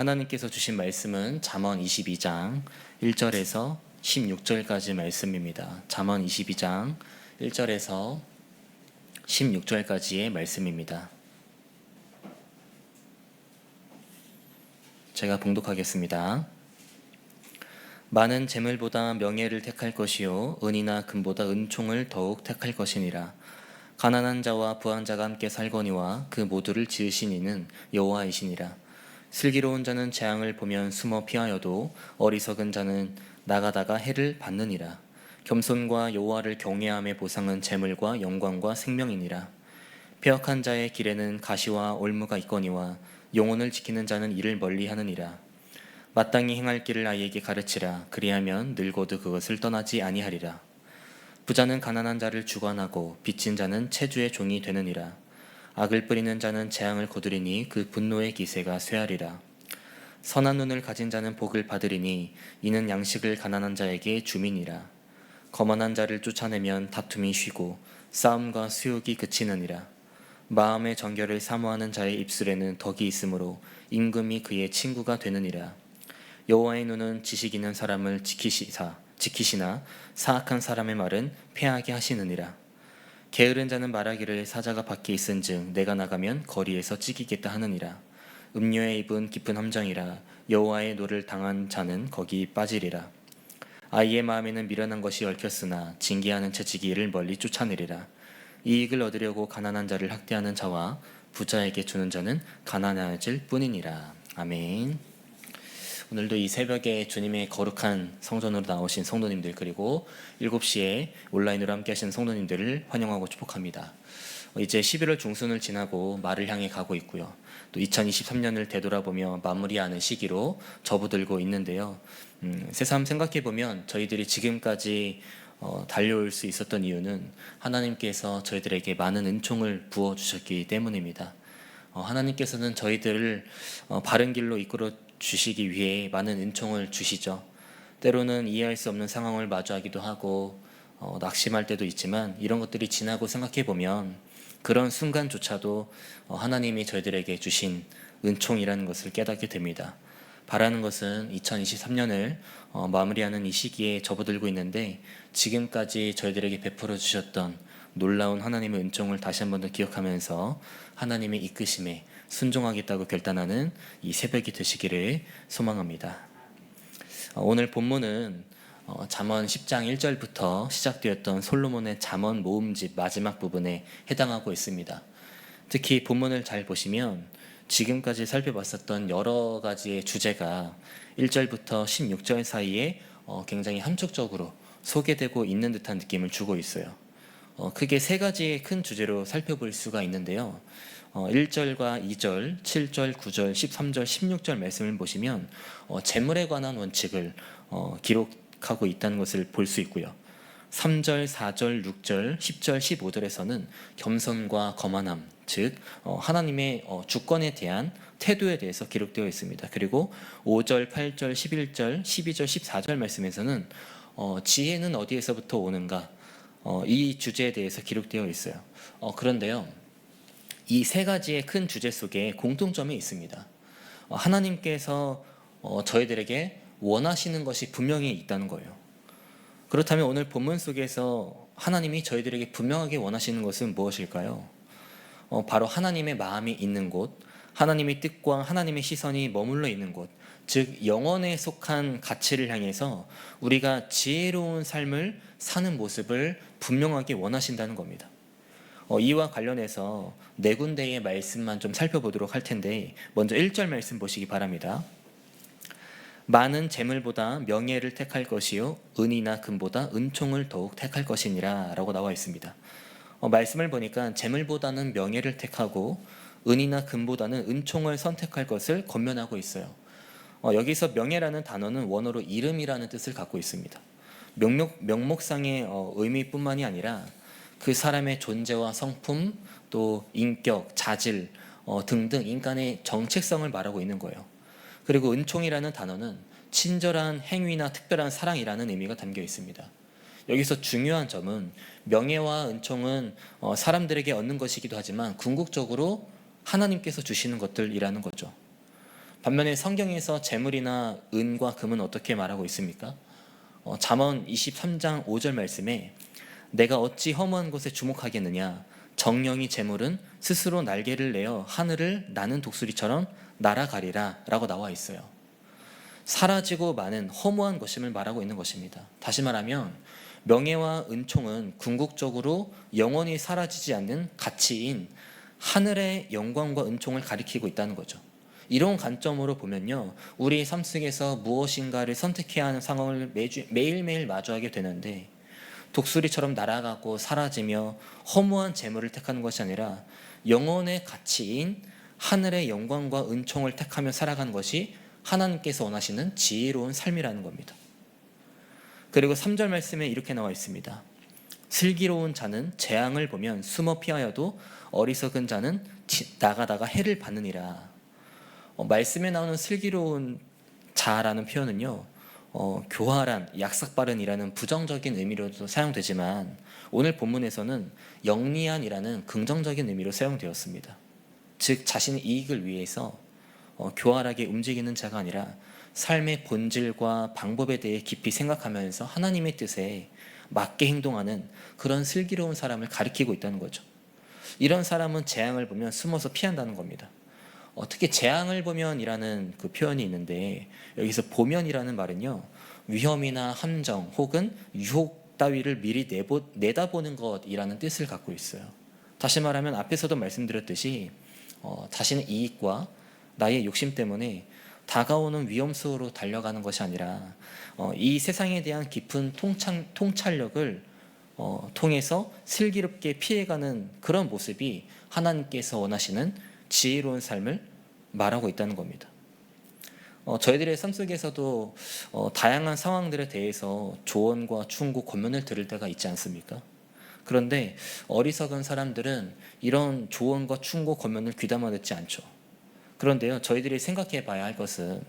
하나님께서 주신 말씀은 잠언 22장 1절에서 16절까지 말씀입니다. 잠언 22장 1절에서 16절까지의 말씀입니다. 제가 봉독하겠습니다. 많은 재물보다 명예를 택할 것이요 은이나 금보다 은총을 더욱 택할 것이니라. 가난한 자와 부한 자가 함께 살거니와 그 모두를 지으신 이는 여호와이시니라. 슬기로운 자는 재앙을 보면 숨어 피하여도 어리석은 자는 나가다가 해를 받느니라. 겸손과 여호와를 경외함의 보상은 재물과 영광과 생명이니라. 패역한 자의 길에는 가시와 올무가 있거니와 영혼을 지키는 자는 이를 멀리하느니라. 마땅히 행할 길을 아이에게 가르치라. 그리하면 늙어도 그것을 떠나지 아니하리라. 부자는 가난한 자를 주관하고 빚진 자는 채주의 종이 되느니라. 악을 뿌리는 자는 재앙을 거두리니 그 분노의 기세가 쇠하리라. 선한 눈을 가진 자는 복을 받으리니 이는 양식을 가난한 자에게 주민이라. 거만한 자를 쫓아내면 다툼이 쉬고 싸움과 수욕이 그치느니라. 마음의 정결을 사모하는 자의 입술에는 덕이 있으므로 임금이 그의 친구가 되느니라. 여호와의 눈은 지식 있는 사람을 지키시나 사악한 사람의 말은 패하게 하시느니라. 게으른 자는 말하기를 사자가 밖에 있은즉 내가 나가면 거리에서 찢기겠다 하느니라. 음료의 입은 깊은 함정이라. 여호와의 노를 당한 자는 거기 빠지리라. 아이의 마음에는 미련한 것이 얽혔으나 징계하는 채찍이 이를 멀리 쫓아내리라. 이익을 얻으려고 가난한 자를 학대하는 자와 부자에게 주는 자는 가난해질 뿐이니라. 아멘. 오늘도 이 새벽에 주님의 거룩한 성전으로 나오신 성도님들, 그리고 7시에 온라인으로 함께 하시는 성도님들을 환영하고 축복합니다. 이제 11월 중순을 지나고 말을 향해 가고 있고요. 또 2023년을 되돌아보며 마무리하는 시기로 접어들고 있는데요. 새삼 생각해보면 저희들이 지금까지 달려올 수 있었던 이유는 하나님께서 저희들에게 많은 은총을 부어주셨기 때문입니다. 하나님께서는 저희들을 바른 길로 이끌어 주시기 위해 많은 은총을 주시죠. 때로는 이해할 수 없는 상황을 마주하기도 하고 낙심할 때도 있지만, 이런 것들이 지나고 생각해보면 그런 순간조차도 하나님이 저희들에게 주신 은총이라는 것을 깨닫게 됩니다. 바라는 것은 2023년을 마무리하는 이 시기에 접어들고 있는데, 지금까지 저희들에게 베풀어 주셨던 놀라운 하나님의 은총을 다시 한 번 더 기억하면서 하나님의 이끄심에 순종하겠다고 결단하는 이 새벽이 되시기를 소망합니다. 오늘 본문은 잠언 10장 1절부터 시작되었던 솔로몬의 잠언 모음집 마지막 부분에 해당하고 있습니다. 특히 본문을 잘 보시면 지금까지 살펴봤었던 여러 가지의 주제가 1절부터 16절 사이에 굉장히 함축적으로 소개되고 있는 듯한 느낌을 주고 있어요. 크게 세 가지의 큰 주제로 살펴볼 수가 있는데요. 1절과 2절, 7절, 9절, 13절, 16절 말씀을 보시면 재물에 관한 원칙을 기록하고 있다는 것을 볼 수 있고요. 3절, 4절, 6절, 10절, 15절에서는 겸손과 거만함, 즉 하나님의 주권에 대한 태도에 대해서 기록되어 있습니다. 그리고 5절, 8절, 11절, 12절, 14절 말씀에서는 지혜는 어디에서부터 오는가, 이 주제에 대해서 기록되어 있어요. 그런데요, 이 세 가지의 큰 주제 속에 공통점이 있습니다. 하나님께서 저희들에게 원하시는 것이 분명히 있다는 거예요. 그렇다면 오늘 본문 속에서 하나님이 저희들에게 분명하게 원하시는 것은 무엇일까요? 바로 하나님의 마음이 있는 곳, 하나님의 뜻과 하나님의 시선이 머물러 있는 곳, 즉 영원에 속한 가치를 향해서 우리가 지혜로운 삶을 사는 모습을 분명하게 원하신다는 겁니다. 이와 관련해서 네 군데의 말씀만 좀 살펴보도록 할 텐데, 먼저 1절 말씀 보시기 바랍니다. 많은 재물보다 명예를 택할 것이요 은이나 금보다 은총을 더욱 택할 것이니라 라고 나와 있습니다. 말씀을 보니까 재물보다는 명예를 택하고 은이나 금보다는 은총을 선택할 것을 권면하고 있어요. 여기서 명예라는 단어는 원어로 이름이라는 뜻을 갖고 있습니다. 명목상의 의미뿐만이 아니라 그 사람의 존재와 성품, 또 인격, 자질 등등 인간의 정체성을 말하고 있는 거예요. 그리고 은총이라는 단어는 친절한 행위나 특별한 사랑이라는 의미가 담겨 있습니다. 여기서 중요한 점은 명예와 은총은 사람들에게 얻는 것이기도 하지만 궁극적으로 하나님께서 주시는 것들이라는 거죠. 반면에 성경에서 재물이나 은과 금은 어떻게 말하고 있습니까? 잠언 23장 5절 말씀에 내가 어찌 허무한 것에 주목하겠느냐 정령이 재물은 스스로 날개를 내어 하늘을 나는 독수리처럼 날아가리라 라고 나와 있어요. 사라지고 많은 허무한 것임을 말하고 있는 것입니다. 다시 말하면 명예와 은총은 궁극적으로 영원히 사라지지 않는 가치인 하늘의 영광과 은총을 가리키고 있다는 거죠. 이런 관점으로 보면요, 우리 삶 속에서 무엇인가를 선택해야 하는 상황을 매일매일 마주하게 되는데 독수리처럼 날아가고 사라지며 허무한 재물을 택하는 것이 아니라 영혼의 가치인 하늘의 영광과 은총을 택하며 살아가는 것이 하나님께서 원하시는 지혜로운 삶이라는 겁니다. 그리고 3절 말씀에 이렇게 나와 있습니다. 슬기로운 자는 재앙을 보면 숨어 피하여도 어리석은 자는 나가다가 해를 받느니라. 말씀에 나오는 슬기로운 자라는 표현은요, 교활한, 약삭빠른이라는 부정적인 의미로도 사용되지만 오늘 본문에서는 영리한이라는 긍정적인 의미로 사용되었습니다. 즉 자신의 이익을 위해서 교활하게 움직이는 자가 아니라 삶의 본질과 방법에 대해 깊이 생각하면서 하나님의 뜻에 맞게 행동하는 그런 슬기로운 사람을 가리키고 있다는 거죠. 이런 사람은 재앙을 보면 숨어서 피한다는 겁니다. 특히 재앙을 보면이라는 그 표현이 있는데 여기서 보면이라는 말은요, 위험이나 함정 혹은 유혹 따위를 미리 내다보는 것이라는 뜻을 갖고 있어요. 다시 말하면 앞에서도 말씀드렸듯이 자신의 이익과 나의 욕심 때문에 다가오는 위험 속으로 달려가는 것이 아니라 이 세상에 대한 깊은 통찰력을 통해서 슬기롭게 피해가는 그런 모습이 하나님께서 원하시는 지혜로운 삶을 말하고 있다는 겁니다. 저희들의 삶 속에서도 다양한 상황들에 대해서 조언과 충고, 권면을 들을 때가 있지 않습니까? 그런데 어리석은 사람들은 이런 조언과 충고, 권면을 귀담아 듣지 않죠. 그런데요, 저희들이 생각해 봐야 할 것은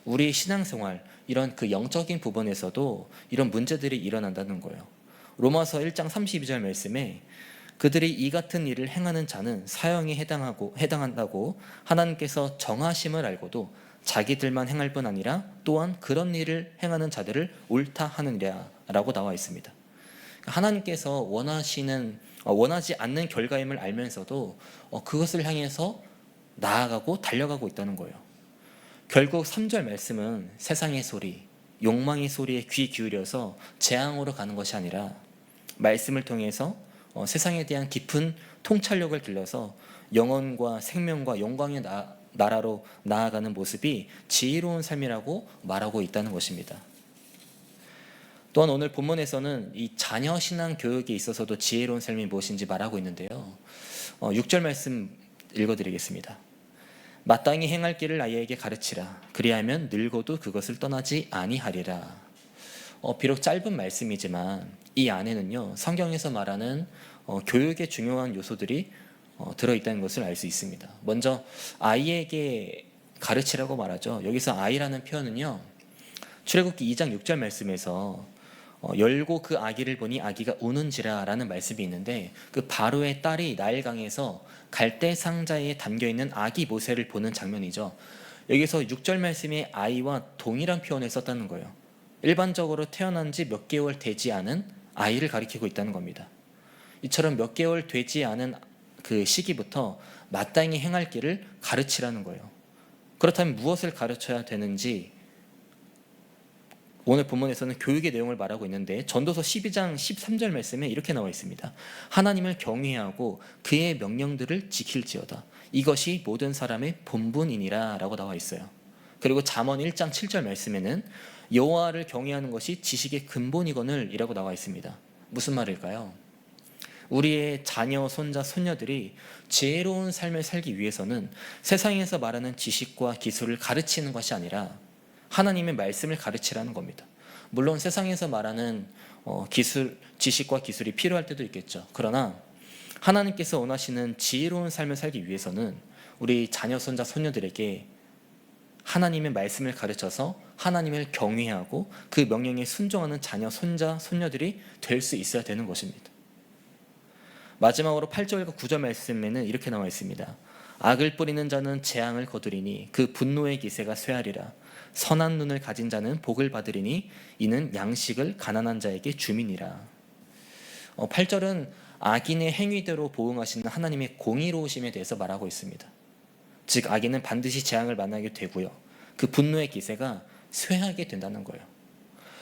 우리 신앙생활, 이런 그 영적인 부분에서도 이런 문제들이 일어난다는 거예요. 로마서 1장 32절 말씀에 그들이 이 같은 일을 행하는 자는 사형에 해당한다고 하나님께서 정하심을 알고도 자기들만 행할 뿐 아니라 또한 그런 일을 행하는 자들을 옳다 하느니라 라고 나와 있습니다. 하나님께서 원하지 않는 결과임을 알면서도 그것을 향해서 나아가고 달려가고 있다는 거예요. 결국 3절 말씀은 세상의 소리, 욕망의 소리에 귀 기울여서 재앙으로 가는 것이 아니라 말씀을 통해서 세상에 대한 깊은 통찰력을 길러서 영혼과 생명과 영광의 나라로 나아가는 모습이 지혜로운 삶이라고 말하고 있다는 것입니다. 또한 오늘 본문에서는 이 자녀 신앙 교육에 있어서도 지혜로운 삶이 무엇인지 말하고 있는데요. 6절 말씀 읽어드리겠습니다. 마땅히 행할 길을 아이에게 가르치라. 그리하면 늙어도 그것을 떠나지 아니하리라. 비록 짧은 말씀이지만 이 안에는요, 성경에서 말하는 교육의 중요한 요소들이 들어있다는 것을 알 수 있습니다. 먼저 아이에게 가르치라고 말하죠. 여기서 아이라는 표현은요, 출애굽기 2장 6절 말씀에서 열고 그 아기를 보니 아기가 우는지라 라는 말씀이 있는데 그 바로의 딸이 나일강에서 갈대 상자에 담겨있는 아기 모세를 보는 장면이죠. 여기서 6절 말씀에 아이와 동일한 표현을 썼다는 거예요. 일반적으로 태어난 지 몇 개월 되지 않은 아이를 가리키고 있다는 겁니다. 이처럼 몇 개월 되지 않은 그 시기부터 마땅히 행할 길을 가르치라는 거예요. 그렇다면 무엇을 가르쳐야 되는지 오늘 본문에서는 교육의 내용을 말하고 있는데 전도서 12장 13절 말씀에 이렇게 나와 있습니다. 하나님을 경외하고 그의 명령들을 지킬지어다. 이것이 모든 사람의 본분이니라 라고 나와 있어요. 그리고 잠언 1장 7절 말씀에는 여호와를 경외하는 것이 지식의 근본이거늘 이라고 나와 있습니다. 무슨 말일까요? 우리의 자녀, 손자, 손녀들이 지혜로운 삶을 살기 위해서는 세상에서 말하는 지식과 기술을 가르치는 것이 아니라 하나님의 말씀을 가르치라는 겁니다. 물론 세상에서 말하는 지식과 기술이 필요할 때도 있겠죠. 그러나 하나님께서 원하시는 지혜로운 삶을 살기 위해서는 우리 자녀, 손자, 손녀들에게 하나님의 말씀을 가르쳐서 하나님을 경외하고 그 명령에 순종하는 자녀, 손자, 손녀들이 될 수 있어야 되는 것입니다. 마지막으로 8절과 9절 말씀에는 이렇게 나와 있습니다. 악을 뿌리는 자는 재앙을 거두리니 그 분노의 기세가 쇠하리라. 선한 눈을 가진 자는 복을 받으리니 이는 양식을 가난한 자에게 주민이라. 8절은 악인의 행위대로 보응하시는 하나님의 공의로우심에 대해서 말하고 있습니다. 즉 악인은 반드시 재앙을 만나게 되고요. 그 분노의 기세가 쇠하게 된다는 거예요.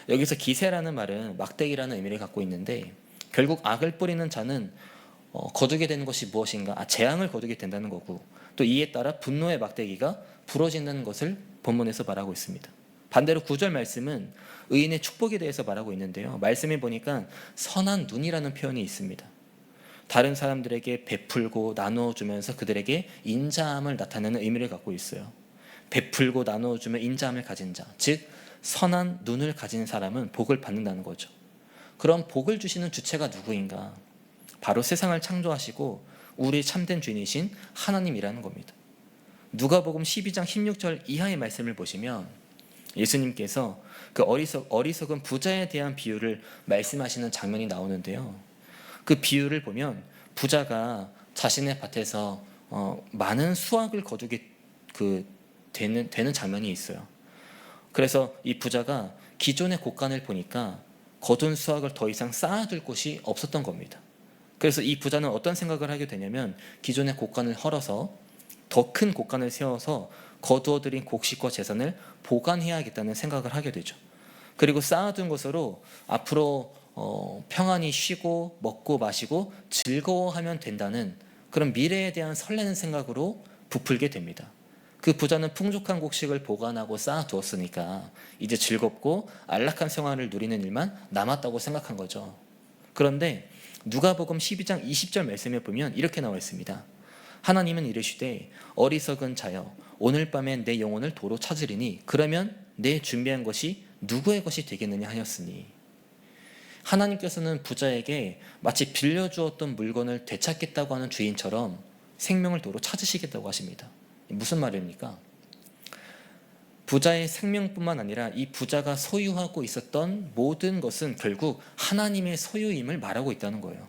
여기서 기세라는 말은 막대기라는 의미를 갖고 있는데 결국 악을 뿌리는 자는 거두게 되는 것이 무엇인가? 재앙을 거두게 된다는 거고 또 이에 따라 분노의 막대기가 부러진다는 것을 본문에서 말하고 있습니다. 반대로 9절 말씀은 의인의 축복에 대해서 말하고 있는데요. 말씀에 보니까 선한 눈이라는 표현이 있습니다. 다른 사람들에게 베풀고 나누어주면서 그들에게 인자함을 나타내는 의미를 갖고 있어요. 베풀고 나누어주면 인자함을 가진 자, 즉 선한 눈을 가진 사람은 복을 받는다는 거죠. 그럼 복을 주시는 주체가 누구인가? 바로 세상을 창조하시고 우리의 참된 주인이신 하나님이라는 겁니다. 누가복음 12장 16절 이하의 말씀을 보시면 예수님께서 그 어리석은 부자에 대한 비유를 말씀하시는 장면이 나오는데요. 그 비유를 보면 부자가 자신의 밭에서 많은 수확을 거두게 되는 장면이 있어요. 그래서 이 부자가 기존의 곡간을 보니까 거둔 수확을 더 이상 쌓아둘 곳이 없었던 겁니다. 그래서 이 부자는 어떤 생각을 하게 되냐면 기존의 곡간을 헐어서 더 큰 곡간을 세워서 거두어들인 곡식과 재산을 보관해야겠다는 생각을 하게 되죠. 그리고 쌓아둔 것으로 앞으로 평안히 쉬고 먹고 마시고 즐거워하면 된다는 그런 미래에 대한 설레는 생각으로 부풀게 됩니다. 그 부자는 풍족한 곡식을 보관하고 쌓아두었으니까 이제 즐겁고 안락한 생활을 누리는 일만 남았다고 생각한 거죠. 그런데 누가복음 12장 20절 말씀에 보면 이렇게 나와 있습니다. 하나님은 이르시되 어리석은 자여 오늘 밤에 내 영혼을 도로 찾으리니 그러면 내 준비한 것이 누구의 것이 되겠느냐 하였으니 하나님께서는 부자에게 마치 빌려주었던 물건을 되찾겠다고 하는 주인처럼 생명을 도로 찾으시겠다고 하십니다. 무슨 말입니까? 부자의 생명뿐만 아니라 이 부자가 소유하고 있었던 모든 것은 결국 하나님의 소유임을 말하고 있다는 거예요.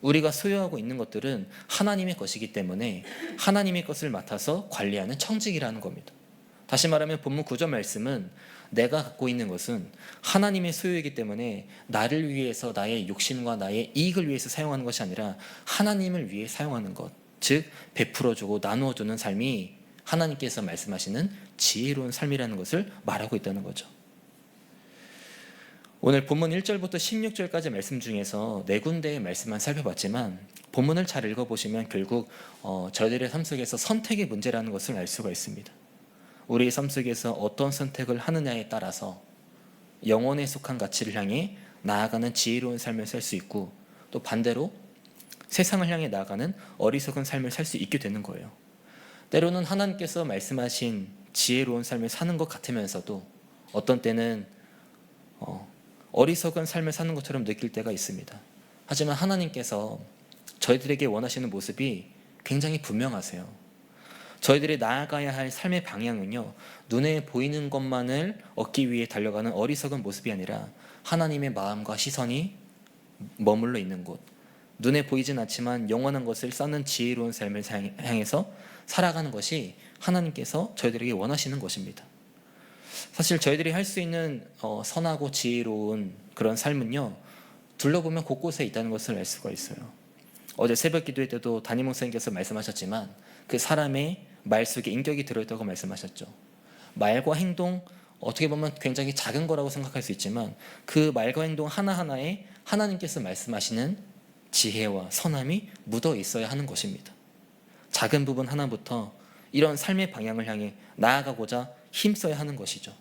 우리가 소유하고 있는 것들은 하나님의 것이기 때문에 하나님의 것을 맡아서 관리하는 청직이라는 겁니다. 다시 말하면 본문 9절 말씀은 내가 갖고 있는 것은 하나님의 소유이기 때문에 나를 위해서 나의 욕심과 나의 이익을 위해서 사용하는 것이 아니라 하나님을 위해 사용하는 것, 즉 베풀어주고 나누어주는 삶이 하나님께서 말씀하시는 지혜로운 삶이라는 것을 말하고 있다는 거죠. 오늘 본문 1절부터 16절까지 말씀 중에서 네 군데의 말씀만 살펴봤지만 본문을 잘 읽어보시면 결국 저희들의 삶 속에서 선택의 문제라는 것을 알 수가 있습니다. 우리의 삶 속에서 어떤 선택을 하느냐에 따라서 영혼에 속한 가치를 향해 나아가는 지혜로운 삶을 살 수 있고 또 반대로 세상을 향해 나아가는 어리석은 삶을 살 수 있게 되는 거예요. 때로는 하나님께서 말씀하신 지혜로운 삶을 사는 것 같으면서도 어떤 때는 어리석은 삶을 사는 것처럼 느낄 때가 있습니다. 하지만 하나님께서 저희들에게 원하시는 모습이 굉장히 분명하세요. 저희들이 나아가야 할 삶의 방향은요, 눈에 보이는 것만을 얻기 위해 달려가는 어리석은 모습이 아니라 하나님의 마음과 시선이 머물러 있는 곳, 눈에 보이진 않지만 영원한 것을 쌓는 지혜로운 삶을 향해서 살아가는 것이 하나님께서 저희들에게 원하시는 것입니다. 사실 저희들이 할 수 있는 선하고 지혜로운 그런 삶은요, 둘러보면 곳곳에 있다는 것을 알 수가 있어요. 어제 새벽 기도회 때도 담임 목사님께서 말씀하셨지만 그 사람의 말 속에 인격이 들어있다고 말씀하셨죠. 말과 행동, 어떻게 보면 굉장히 작은 거라고 생각할 수 있지만 그 말과 행동 하나하나에 하나님께서 말씀하시는 지혜와 선함이 묻어 있어야 하는 것입니다. 작은 부분 하나부터 이런 삶의 방향을 향해 나아가고자 힘써야 하는 것이죠.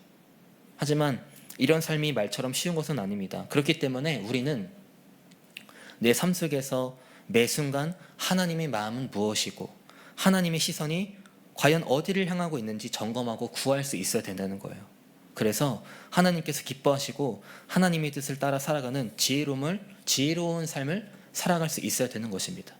하지만 이런 삶이 말처럼 쉬운 것은 아닙니다. 그렇기 때문에 우리는 내 삶 속에서 매 순간 하나님의 마음은 무엇이고 하나님의 시선이 과연 어디를 향하고 있는지 점검하고 구할 수 있어야 된다는 거예요. 그래서 하나님께서 기뻐하시고 하나님의 뜻을 따라 살아가는 지혜로운 삶을 살아갈 수 있어야 되는 것입니다.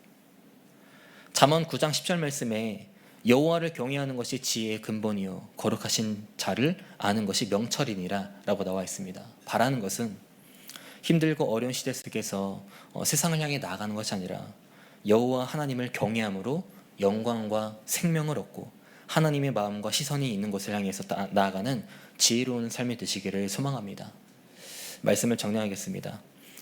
잠언 9장 10절 말씀에 여호와를 경외하는 것이 지혜의 근본이요 거룩하신 자를 아는 것이 명철이니라 라고 나와 있습니다. 바라는 것은 힘들고 어려운 시대 속에서 세상을 향해 나아가는 것이 아니라 여호와 하나님을 경외함으로 영광과 생명을 얻고 하나님의 마음과 시선이 있는 곳을 향해서 나아가는 지혜로운 삶이 되시기를 소망합니다. 말씀을 정리하겠습니다.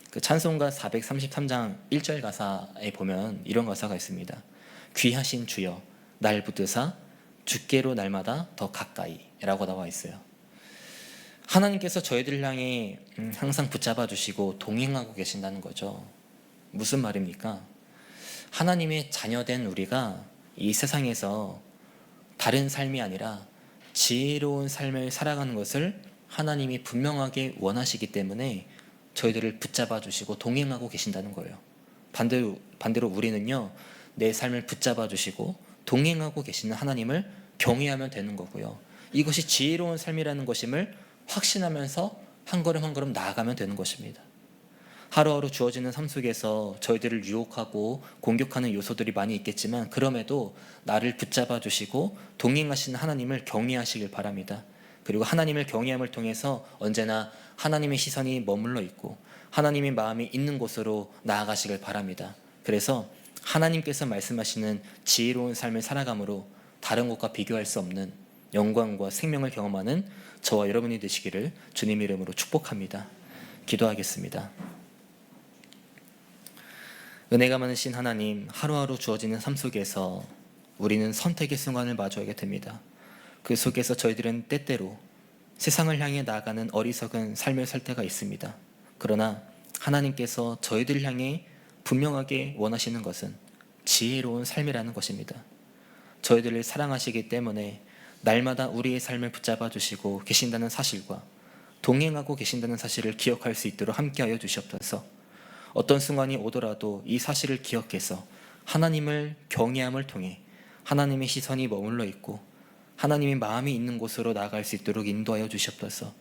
그 찬송가 433장 1절 가사에 보면 이런 가사가 있습니다. 귀하신 주여 날 붙드사 주께로 날마다 더 가까이 라고 나와 있어요. 하나님께서 저희들을 향해 항상 붙잡아 주시고 동행하고 계신다는 거죠. 무슨 말입니까? 하나님의 자녀된 우리가 이 세상에서 다른 삶이 아니라 지혜로운 삶을 살아가는 것을 하나님이 분명하게 원하시기 때문에 저희들을 붙잡아 주시고 동행하고 계신다는 거예요. 반대로 우리는요, 내 삶을 붙잡아 주시고 동행하고 계시는 하나님을 경외하면 되는 거고요. 이것이 지혜로운 삶이라는 것임을 확신하면서 한 걸음 한 걸음 나아가면 되는 것입니다. 하루하루 주어지는 삶 속에서 저희들을 유혹하고 공격하는 요소들이 많이 있겠지만 그럼에도 나를 붙잡아 주시고 동행하시는 하나님을 경외하시길 바랍니다. 그리고 하나님을 경외함을 통해서 언제나 하나님의 시선이 머물러 있고 하나님의 마음이 있는 곳으로 나아가시길 바랍니다. 그래서 하나님께서 말씀하시는 지혜로운 삶을 살아감으로 다른 것과 비교할 수 없는 영광과 생명을 경험하는 저와 여러분이 되시기를 주님 이름으로 축복합니다. 기도하겠습니다. 은혜가 많으신 하나님, 하루하루 주어지는 삶 속에서 우리는 선택의 순간을 마주하게 됩니다. 그 속에서 저희들은 때때로 세상을 향해 나아가는 어리석은 삶을 살 때가 있습니다. 그러나 하나님께서 저희들을 향해 분명하게 원하시는 것은 지혜로운 삶이라는 것입니다. 저희들을 사랑하시기 때문에 날마다 우리의 삶을 붙잡아 주시고 계신다는 사실과 동행하고 계신다는 사실을 기억할 수 있도록 함께하여 주시옵소서. 어떤 순간이 오더라도 이 사실을 기억해서 하나님을 경외함을 통해 하나님의 시선이 머물러 있고 하나님의 마음이 있는 곳으로 나아갈 수 있도록 인도하여 주시옵소서.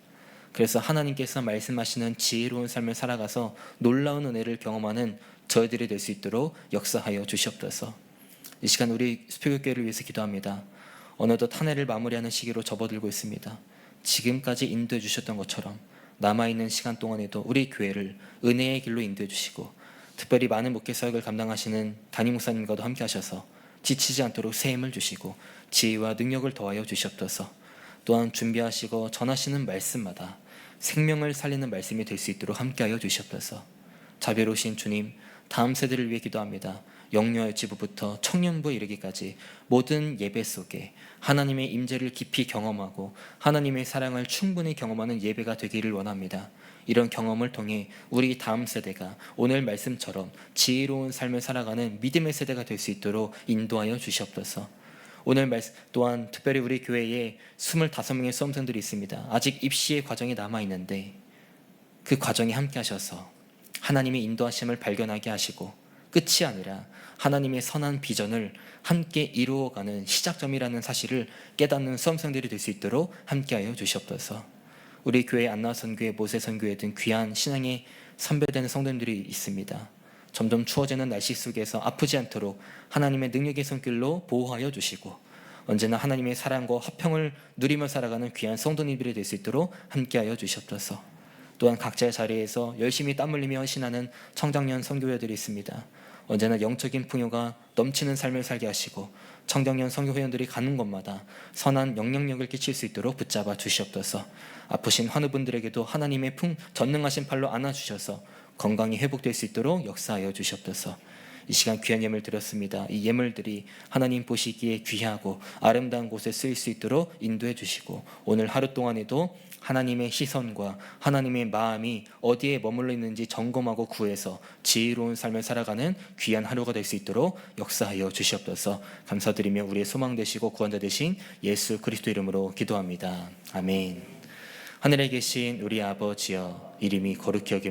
그래서 하나님께서 말씀하시는 지혜로운 삶을 살아가서 놀라운 은혜를 경험하는 저희들이 될 수 있도록 역사하여 주시옵소서. 이 시간 우리 수표교회를 위해서 기도합니다. 어느덧 한 해를 마무리하는 시기로 접어들고 있습니다. 지금까지 인도해 주셨던 것처럼 남아있는 시간 동안에도 우리 교회를 은혜의 길로 인도해 주시고 특별히 많은 목회 사역을 감당하시는 담임 목사님과도 함께 하셔서 지치지 않도록 새 힘을 주시고 지혜와 능력을 더하여 주시옵소서. 또한 준비하시고 전하시는 말씀마다 생명을 살리는 말씀이 될 수 있도록 함께하여 주시옵소서. 자비로우신 주님, 다음 세대를 위해 기도합니다. 영유아유치부부터 청년부에 이르기까지 모든 예배 속에 하나님의 임재를 깊이 경험하고 하나님의 사랑을 충분히 경험하는 예배가 되기를 원합니다. 이런 경험을 통해 우리 다음 세대가 오늘 말씀처럼 지혜로운 삶을 살아가는 믿음의 세대가 될 수 있도록 인도하여 주시옵소서. 오늘 말씀 또한 특별히 우리 교회에 25명의 수험생들이 있습니다. 아직 입시의 과정이 남아있는데 그 과정에 함께 하셔서 하나님의 인도하심을 발견하게 하시고 끝이 아니라 하나님의 선한 비전을 함께 이루어가는 시작점이라는 사실을 깨닫는 수험생들이 될 수 있도록 함께하여 주시옵소서. 우리 교회 안나선교회, 모세선교회 등 귀한 신앙의 선배되는 성도님들이 있습니다. 점점 추워지는 날씨 속에서 아프지 않도록 하나님의 능력의 손길로 보호하여 주시고 언제나 하나님의 사랑과 화평을 누리며 살아가는 귀한 성도님들이 될 수 있도록 함께하여 주시옵소서. 또한 각자의 자리에서 열심히 땀 흘리며 헌신하는 청장년 선교회들이 있습니다. 언제나 영적인 풍요가 넘치는 삶을 살게 하시고 청장년 선교회원들이 가는 곳마다 선한 영향력을 끼칠 수 있도록 붙잡아 주시옵소서. 아프신 환우분들에게도 하나님의 전능하신 팔로 안아주셔서 건강이 회복될 수 있도록 역사하여 주시옵소서. 이 시간 귀한 예물 드렸습니다. 이 예물들이 하나님 보시기에 귀하고 아름다운 곳에 쓰일 수 있도록 인도해 주시고 오늘 하루 동안에도 하나님의 시선과 하나님의 마음이 어디에 머물러 있는지 점검하고 구해서 지혜로운 삶을 살아가는 귀한 하루가 될 수 있도록 역사하여 주시옵소서. 감사드리며 우리의 소망 되시고 구원자 되신 예수 그리스도 이름으로 기도합니다. 아멘. 하늘에 계신 우리 아버지여, 이름이 거룩히 여김